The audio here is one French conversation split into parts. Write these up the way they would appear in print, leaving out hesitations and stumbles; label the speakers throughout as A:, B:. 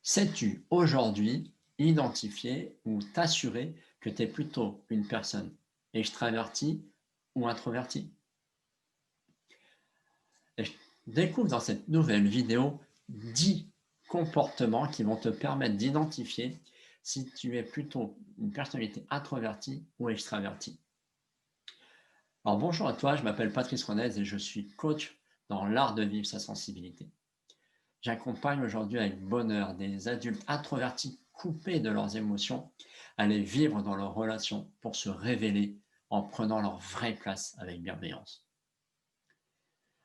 A: Sais-tu aujourd'hui identifier ou t'assurer que tu es plutôt une personne extravertie ou introvertie? Et je découvre dans cette nouvelle vidéo 10 comportements qui vont te permettre d'identifier si tu es plutôt une personnalité introvertie ou extravertie. Alors bonjour à toi, je m'appelle Patrice Renez et je suis coach dans l'art de vivre sa sensibilité. J'accompagne aujourd'hui avec bonheur des adultes introvertis coupés de leurs émotions à les vivre dans leurs relations pour se révéler en prenant leur vraie place avec bienveillance.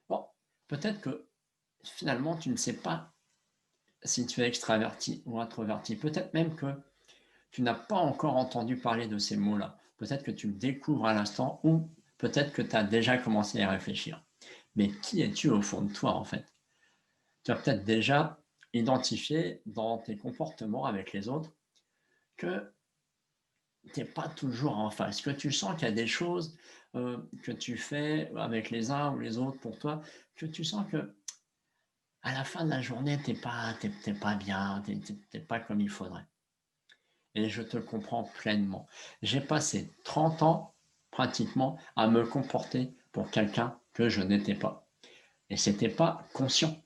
A: Bon, peut-être que finalement tu ne sais pas si tu es extraverti ou introverti. Peut-être même que tu n'as pas encore entendu parler de ces mots-là. Peut-être que tu le découvres à l'instant ou peut-être que tu as déjà commencé à y réfléchir. Mais qui es-tu au fond de toi en fait? Tu as peut-être déjà identifié dans tes comportements avec les autres que tu n'es pas toujours en phase, que tu sens qu'il y a des choses que tu fais avec les uns ou les autres pour toi, que tu sens que à la fin de la journée, t'es pas bien, t'es pas comme il faudrait. Et je te comprends pleinement. J'ai passé 30 ans pratiquement à me comporter pour quelqu'un que je n'étais pas. Et c'était pas conscient.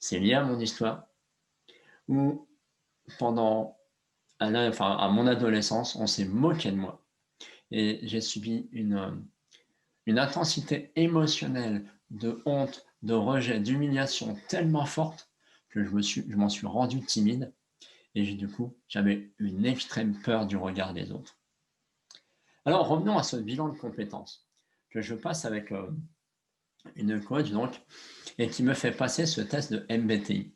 A: C'est lié à mon histoire où pendant à mon adolescence, on s'est moqué de moi. Et j'ai subi une intensité émotionnelle de honte, de rejet, d'humiliation tellement forte que je m'en suis rendu timide et du coup, j'avais une extrême peur du regard des autres. Alors, revenons à ce bilan de compétences que je passe avec une coach donc, et qui me fait passer ce test de MBTI.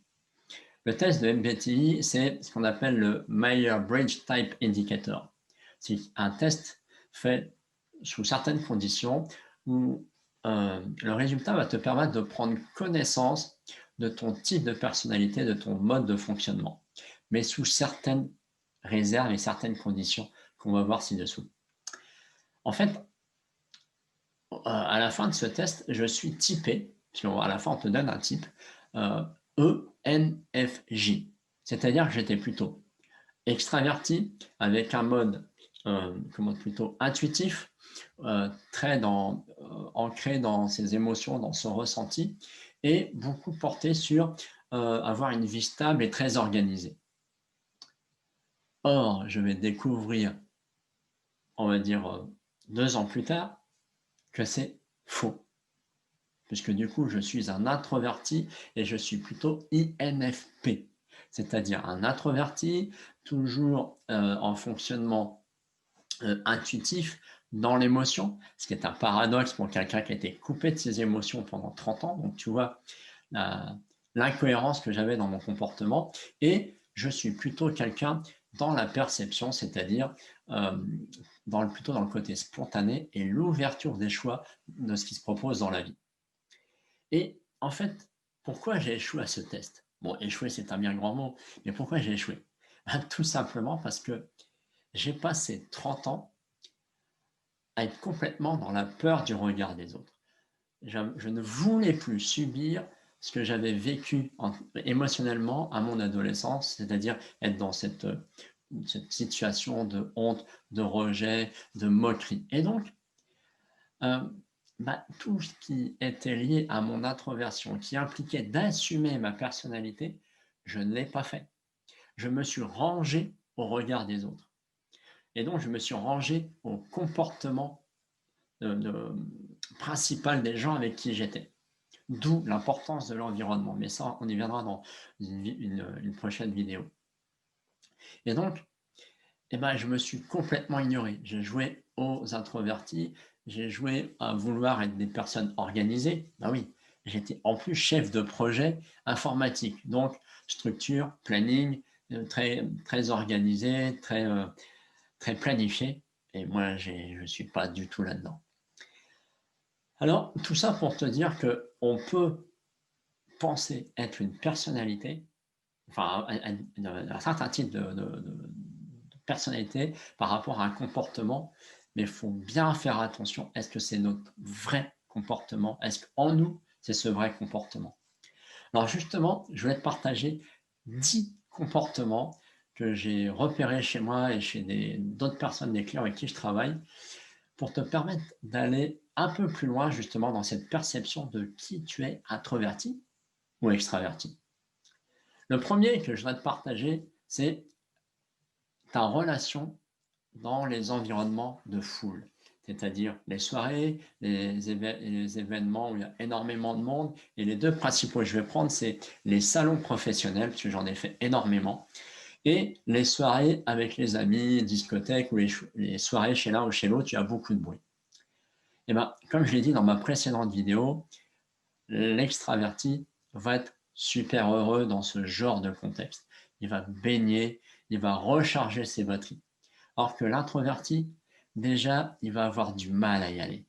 A: Le test de MBTI, c'est ce qu'on appelle le Myers-Briggs Type Indicator. C'est un test fait sous certaines conditions où le résultat va te permettre de prendre connaissance de ton type de personnalité, de ton mode de fonctionnement, mais sous certaines réserves et certaines conditions qu'on va voir ci-dessous. En fait, à la fin de ce test, je suis typé, à la fin on te donne un type, ENFJ. C'est-à-dire que j'étais plutôt extraverti, avec un mode plutôt intuitif, ancré dans ses émotions, dans son ressenti, et beaucoup porté sur avoir une vie stable et très organisée. Or, je vais découvrir, on va dire 2 ans plus tard, que c'est faux. Puisque du coup, je suis un introverti et je suis plutôt INFP, c'est-à-dire un introverti, toujours en fonctionnement intuitif, dans l'émotion, ce qui est un paradoxe pour quelqu'un qui a été coupé de ses émotions pendant 30 ans. Donc tu vois l'incohérence que j'avais dans mon comportement. Et je suis plutôt quelqu'un dans la perception, c'est-à-dire plutôt dans le côté spontané et l'ouverture des choix de ce qui se propose dans la vie. Et en fait, pourquoi j'ai échoué à ce test? Bon, échouer, c'est un bien grand mot, mais pourquoi j'ai échoué? Tout simplement parce que j'ai passé 30 ans à être complètement dans la peur du regard des autres. Je ne voulais plus subir ce que j'avais vécu émotionnellement à mon adolescence, c'est-à-dire être dans cette situation de honte, de rejet, de moquerie. Et donc, tout ce qui était lié à mon introversion, qui impliquait d'assumer ma personnalité, je ne l'ai pas fait. Je me suis rangé au regard des autres. Et donc, je me suis rangé au comportement principal des gens avec qui j'étais. D'où l'importance de l'environnement. Mais ça, on y viendra dans une prochaine vidéo. Et donc, je me suis complètement ignoré. J'ai joué aux introvertis, j'ai joué à vouloir être des personnes organisées. Ben oui, j'étais en plus chef de projet informatique. Donc, structure, planning, très, très organisé, très planifié. Et moi, je ne suis pas du tout là-dedans. Alors, tout ça pour te dire qu'on peut penser être une personnalité, enfin, un certain type de personnalité par rapport à un comportement, mais il faut bien faire attention. Est-ce que c'est notre vrai comportement? Est-ce qu'en nous, c'est ce vrai comportement? Alors justement, je vais te partager 10 comportements que j'ai repérés chez moi et chez d'autres personnes, des clients avec qui je travaille, pour te permettre d'aller un peu plus loin justement dans cette perception de qui tu es, introverti ou extraverti. Le premier que je vais te partager, c'est ta relation dans les environnements de foule, c'est-à-dire les soirées, les événements où il y a énormément de monde. Et les deux principaux que je vais prendre, c'est les salons professionnels, parce que j'en ai fait énormément, et les soirées avec les amis, discothèques, ou les soirées chez l'un ou chez l'autre, il y a beaucoup de bruit. Et bien, comme je l'ai dit dans ma précédente vidéo, l'extraverti va être super heureux dans ce genre de contexte. Il va baigner, il va recharger ses batteries. Alors que l'introverti, déjà, il va avoir du mal à y aller.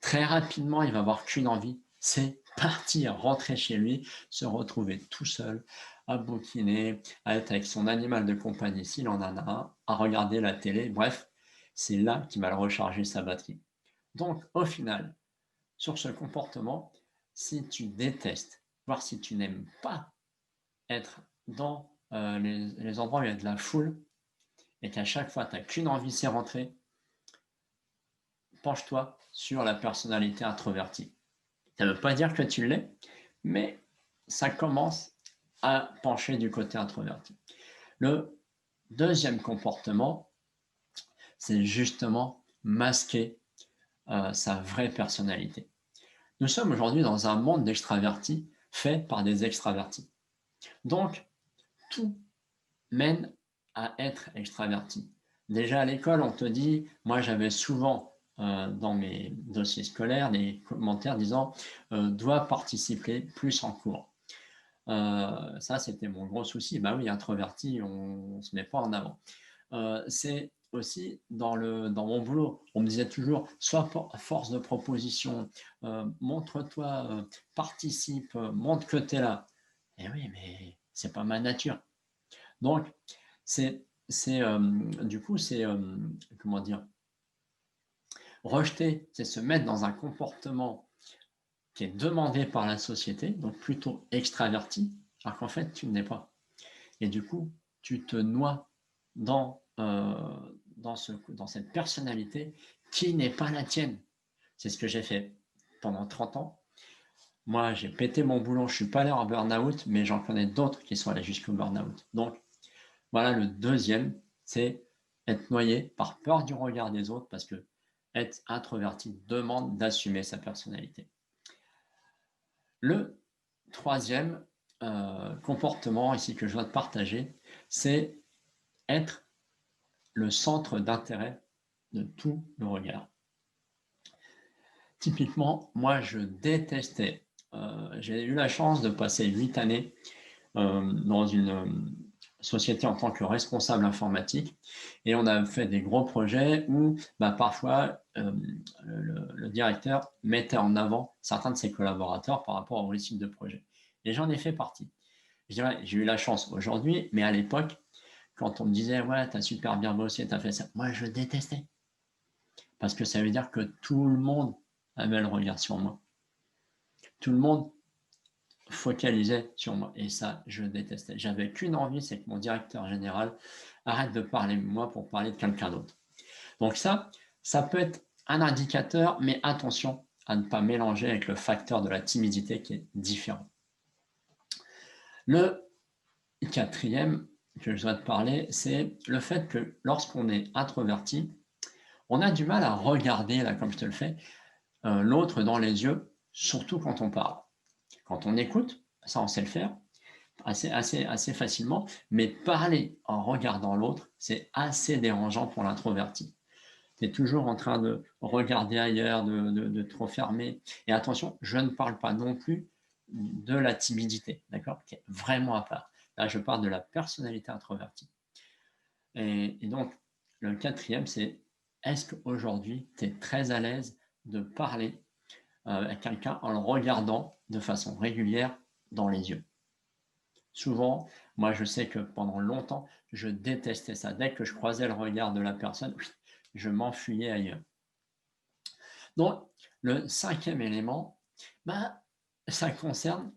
A: Très rapidement, il va avoir qu'une envie, c'est partir, rentrer chez lui, se retrouver tout seul, à bouquiner, à être avec son animal de compagnie s'il en a un, à regarder la télé. Bref, c'est là qu'il va recharger sa batterie. Donc, au final, sur ce comportement, si tu détestes, voire si tu n'aimes pas être dans les endroits où il y a de la foule, et qu'à chaque fois, tu n'as qu'une envie, c'est rentrer, penche-toi sur la personnalité introvertie. Ça ne veut pas dire que tu l'es, mais ça commence à pencher du côté introverti. Le deuxième comportement, c'est justement masquer sa vraie personnalité. Nous sommes aujourd'hui dans un monde d'extravertis fait par des extravertis. Donc, tout mène à être extraverti. Déjà à l'école, on te dit, moi j'avais souvent dans mes dossiers scolaires des commentaires disant doit participer plus en cours. Ça, c'était mon gros souci. Bah oui, introverti, on ne se met pas en avant. C'est aussi dans mon boulot. On me disait toujours, sois force de proposition, montre-toi, participe, montre que tu es là. Et oui, mais c'est pas ma nature. Donc, c'est, du coup, c'est, comment dire, rejeter, c'est se mettre dans un comportement qui est demandé par la société, donc plutôt extraverti, alors qu'en fait, tu ne l'es pas. Et du coup, tu te noies dans, dans cette personnalité qui n'est pas la tienne. C'est ce que j'ai fait pendant 30 ans. Moi, j'ai pété mon boulon, je ne suis pas allé en burn-out, mais j'en connais d'autres qui sont allés jusqu'au burn-out. Donc, voilà le deuxième, c'est être noyé par peur du regard des autres, parce que être introverti demande d'assumer sa personnalité. Le troisième comportement ici que je dois te partager, c'est être le centre d'intérêt de tout le regard. Typiquement, moi, je détestais. J'ai eu la chance de passer 8 années dans une société en tant que responsable informatique et on a fait des gros projets où parfois le directeur mettait en avant certains de ses collaborateurs par rapport au réussite de projet. Et j'en ai fait partie. Je dirais, j'ai eu la chance aujourd'hui, mais à l'époque, quand on me disait « ouais, t'as super bien bossé, t'as fait ça », moi je détestais. Parce que ça veut dire que tout le monde avait le regard sur moi. Tout le monde focalisait sur moi. Et ça, je détestais. J'avais qu'une envie, c'est que mon directeur général arrête de parler de moi pour parler de quelqu'un d'autre. Donc ça peut être un indicateur, mais attention à ne pas mélanger avec le facteur de la timidité qui est différent. Le quatrième que je dois te parler, c'est le fait que lorsqu'on est introverti, on a du mal à regarder, là, comme je te le fais, l'autre dans les yeux, surtout quand on parle. Quand on écoute, ça on sait le faire assez facilement, mais parler en regardant l'autre, c'est assez dérangeant pour l'introverti. Tu es toujours en train de regarder ailleurs, de trop fermer. Et attention, je ne parle pas non plus de la timidité, d'accord, qui est vraiment à part. Là, je parle de la personnalité introvertie. Et donc, le quatrième, c'est est-ce qu'aujourd'hui, tu es très à l'aise de parler à quelqu'un en le regardant de façon régulière dans les yeux? Souvent, moi, je sais que pendant longtemps, je détestais ça. Dès que je croisais le regard de la personne, je m'enfuyais ailleurs. Donc, le cinquième élément, ça concerne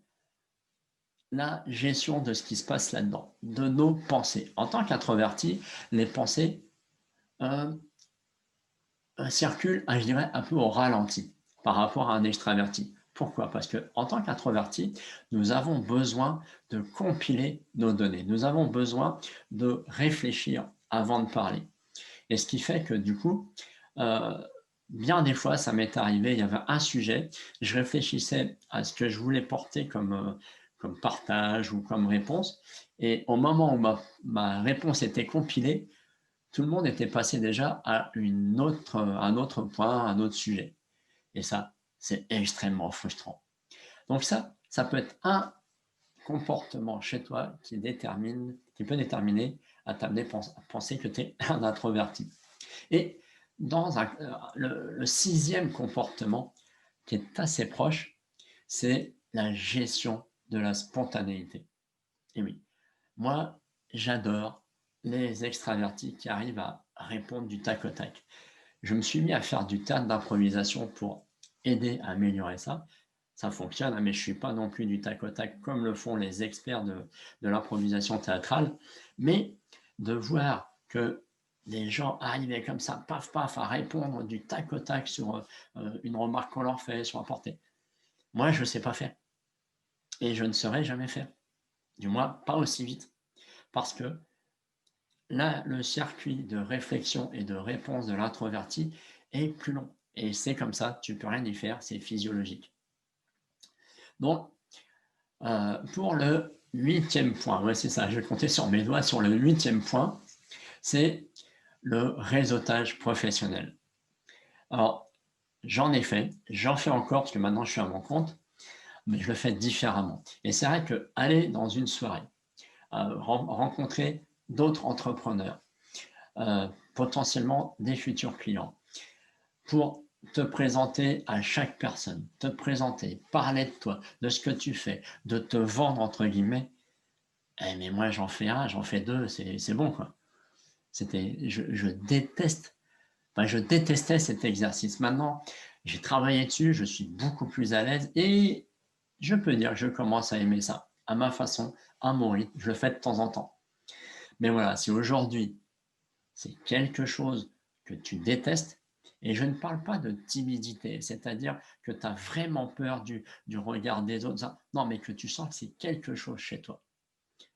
A: la gestion de ce qui se passe là-dedans, de nos pensées. En tant qu'introverti, les pensées circulent, je dirais, un peu au ralenti par rapport à un extraverti. Pourquoi? Parce qu'en tant qu'introverti, nous avons besoin de compiler nos données. Nous avons besoin de réfléchir avant de parler. Et ce qui fait que du coup, bien des fois, ça m'est arrivé, il y avait un sujet, je réfléchissais à ce que je voulais porter comme partage ou comme réponse, et au moment où ma réponse était compilée, tout le monde était passé déjà à un autre point, un autre sujet. Et ça, c'est extrêmement frustrant. Donc ça peut être un comportement chez toi qui peut déterminer à t'amener à penser que tu es un introverti. Et dans le sixième comportement qui est assez proche, c'est la gestion de la spontanéité. Et oui, moi, j'adore les extravertis qui arrivent à répondre du tac au tac. Je me suis mis à faire du théâtre d'improvisation pour aider à améliorer ça. Ça fonctionne, mais je ne suis pas non plus du tac au tac comme le font les experts de l'improvisation théâtrale. Mais de voir que des gens arrivaient comme ça, paf, paf, à répondre du tac au tac sur une remarque qu'on leur fait, sur un porté. Moi, je ne sais pas faire. Et je ne saurais jamais faire. Du moins, pas aussi vite. Parce que là, le circuit de réflexion et de réponse de l'introverti est plus long. Et c'est comme ça, tu ne peux rien y faire, c'est physiologique. Donc, pour le huitième point, ouais, c'est ça, je vais compter sur mes doigts, sur le huitième point, c'est le réseautage professionnel. Alors, j'en fais encore, parce que maintenant je suis à mon compte, mais je le fais différemment. Et c'est vrai qu'aller dans une soirée, rencontrer d'autres entrepreneurs, potentiellement des futurs clients, pour te présenter à chaque personne, te présenter, parler de toi, de ce que tu fais, de te vendre entre guillemets. Eh, mais moi j'en fais un, j'en fais deux, c'est bon quoi. Je déteste, enfin, je détestais cet exercice. Maintenant, j'ai travaillé dessus, je suis beaucoup plus à l'aise et je peux dire que je commence à aimer ça, à ma façon, à mon rythme. Je le fais de temps en temps. Mais voilà, si aujourd'hui c'est quelque chose que tu détestes, et je ne parle pas de timidité, c'est-à-dire que tu as vraiment peur du regard des autres, non, mais que tu sens que c'est quelque chose chez toi,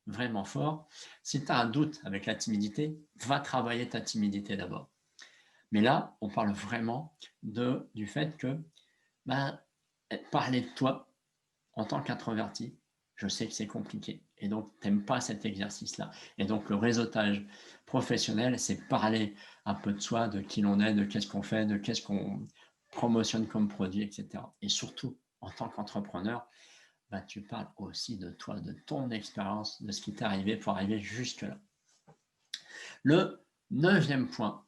A: vraiment fort. Si tu as un doute avec la timidité, va travailler ta timidité d'abord. Mais là, on parle vraiment du fait que ben, parler de toi en tant qu'introverti, je sais que c'est compliqué. Et donc, tu n'aimes pas cet exercice-là. Et donc, le réseautage professionnel, c'est parler un peu de soi, de qui l'on est, de qu'est-ce qu'on fait, de qu'est-ce qu'on promotionne comme produit, etc. Et surtout, en tant qu'entrepreneur, bah, tu parles aussi de toi, de ton expérience, de ce qui t'est arrivé pour arriver jusque-là. Le neuvième point,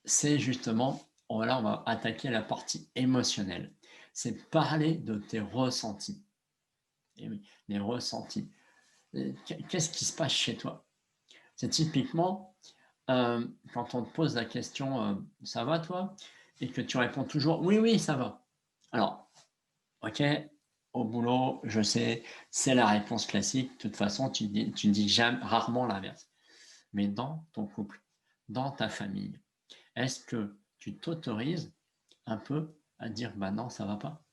A: c'est justement, là, on va attaquer la partie émotionnelle. C'est parler de tes ressentis. Et oui, les ressentis. Qu'est-ce qui se passe chez toi? C'est typiquement quand on te pose la question ça va toi? Et que tu réponds toujours oui, oui, ça va. Alors, ok, au boulot, je sais, c'est la réponse classique. De toute façon, tu dis jamais, rarement l'inverse. Mais dans ton couple, dans ta famille, est-ce que tu t'autorises un peu à dire bah non, ça va pas?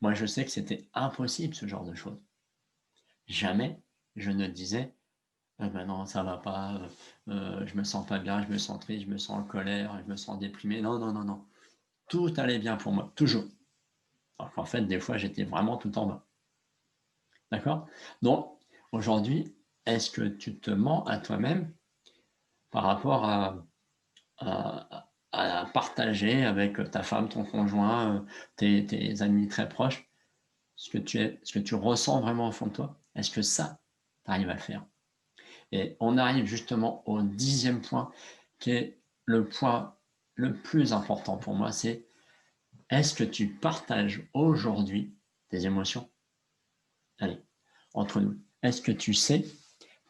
A: Moi, je sais que c'était impossible ce genre de choses. Jamais je ne disais ben non, ça va pas, je me sens pas bien, je me sens triste, je me sens en colère, je me sens déprimé. Non, non, non, non. Tout allait bien pour moi, toujours. Alors qu'en fait, des fois, j'étais vraiment tout en bas. D'accord? Donc, aujourd'hui, est-ce que tu te mens à toi-même par rapport à partager avec ta femme, ton conjoint, tes amis très proches, ce que tu ressens vraiment au fond de toi? Est-ce que ça, tu arrives à le faire? Et on arrive justement au dixième point, qui est le point le plus important pour moi, c'est est-ce que tu partages aujourd'hui tes émotions? Allez, entre nous, est-ce que tu sais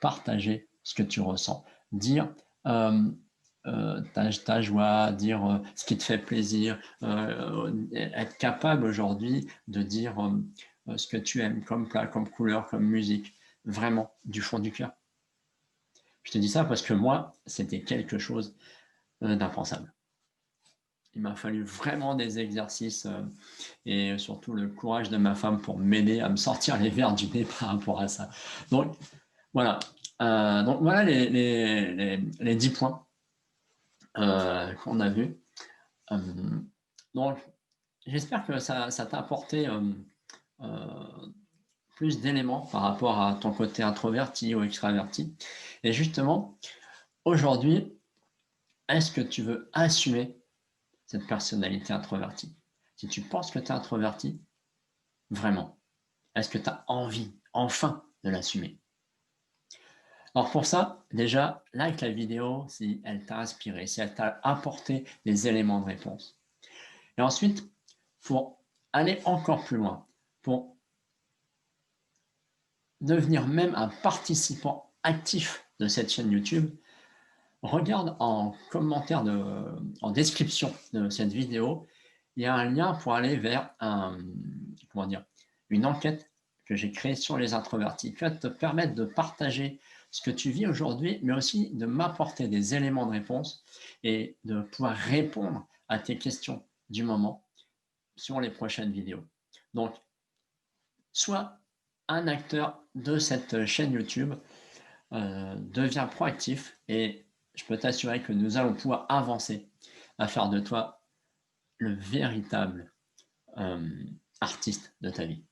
A: partager ce que tu ressens? Dire ta joie, dire ce qui te fait plaisir, être capable aujourd'hui de dire ce que tu aimes comme plat, comme couleur, comme musique, vraiment du fond du cœur. Je te dis ça parce que moi, c'était quelque chose d'impensable. Il m'a fallu vraiment des exercices et surtout le courage de ma femme pour m'aider à me sortir les verres du nez par rapport à ça. Donc voilà, les 10 points qu'on a vus. Donc j'espère que ça t'a apporté plus d'éléments par rapport à ton côté introverti ou extraverti. Et justement, aujourd'hui, est-ce que tu veux assumer cette personnalité introvertie? Si tu penses que tu es introverti, vraiment, est-ce que tu as envie, enfin, de l'assumer? Alors pour ça, déjà, like la vidéo si elle t'a inspiré, si elle t'a apporté des éléments de réponse. Et ensuite, pour aller encore plus loin, pour devenir même un participant actif de cette chaîne YouTube, regarde en commentaire, en description de cette vidéo, il y a un lien pour aller vers comment dire, une enquête que j'ai créée sur les introvertis, qui va te permettre de partager ce que tu vis aujourd'hui, mais aussi de m'apporter des éléments de réponse et de pouvoir répondre à tes questions du moment sur les prochaines vidéos. Donc, sois un acteur de cette chaîne YouTube, deviens proactif et je peux t'assurer que nous allons pouvoir avancer à faire de toi le véritable artiste de ta vie.